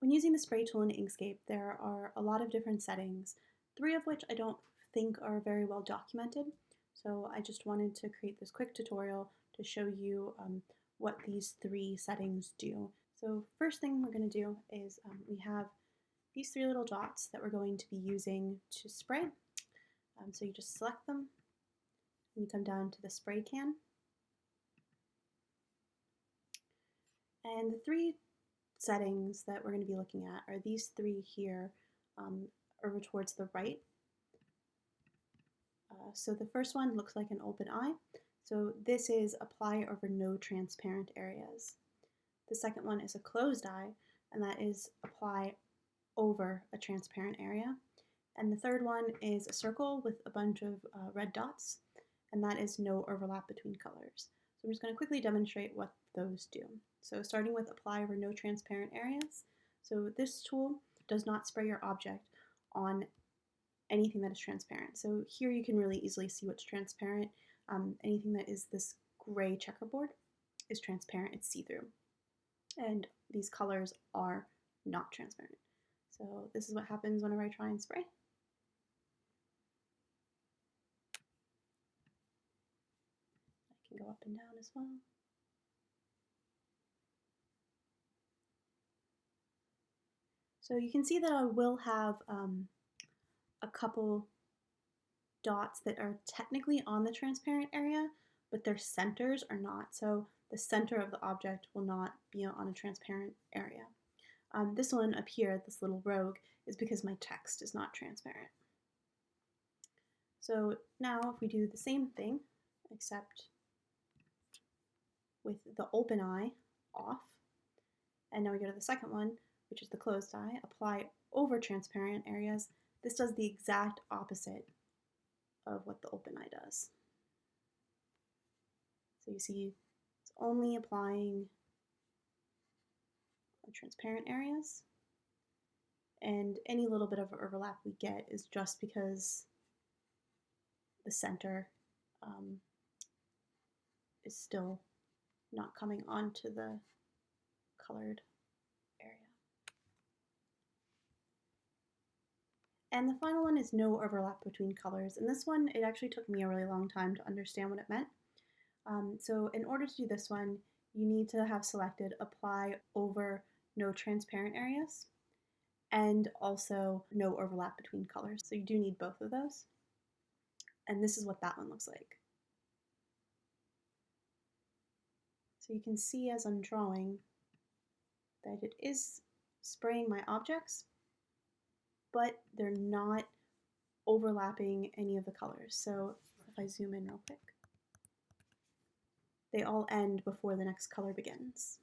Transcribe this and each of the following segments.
When using the spray tool in Inkscape, there are a lot of different settings, three of which I don't think are very well documented. So I just wanted to create this quick tutorial to show you what these three settings do. So first thing we're going to do is we have these three little dots that we're going to be using to spray. So you just select them and you come down to the spray can. And the three settings that we're going to be looking at are these three here over towards the right. So the first one looks like an open eye. So this is apply over no transparent areas. The second one is a closed eye, and that is apply over a transparent area. And the third one is a circle with a bunch of red dots, and that is no overlap between colors. So I'm just going to quickly demonstrate what those do. So starting with apply over no transparent areas. So this tool does not spray your object on anything that is transparent. So here you can really easily see what's transparent. Anything that is this gray checkerboard is transparent, it's see-through. And these colors are not transparent. So this is what happens whenever I try and spray. I can go up and down as well. So you can see that I will have a couple dots that are technically on the transparent area, but their centers are not. So the center of the object will not be on a transparent area. This one up here, this little rogue, is because my text is not transparent. So now if we do the same thing, except with the open eye off, and now we go to the second one, which is the closed eye, apply over transparent areas, this does the exact opposite of what the open eye does. So you see it's only applying transparent areas, and any little bit of overlap we get is just because the center is still not coming onto the colored area. And the final one is no overlap between colors. And this one, it actually took me a really long time to understand what it meant. So in order to do this one, you need to have selected apply over no transparent areas and also no overlap between colors. So you do need both of those. And this is what that one looks like. So you can see as I'm drawing that it is spraying my objects, but they're not overlapping any of the colors. So if I zoom in real quick, they all end before the next color begins.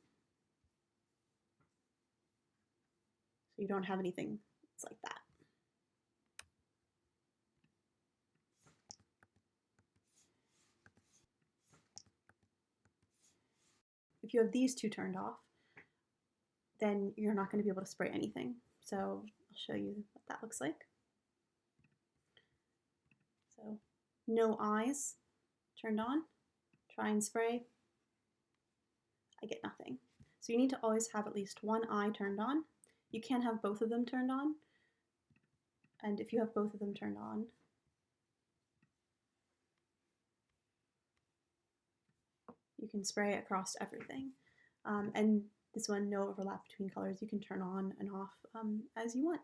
So you don't have anything that's like that. If you have these two turned off, then you're not going to be able to spray anything. So I'll show you what that looks like. So no eyes turned on, try and spray, I get nothing. So you need to always have at least one eye turned on. You can have both of them turned on, and if you have both of them turned on, you can spray across everything. And this one, no overlap between colors, you can turn on and off as you want.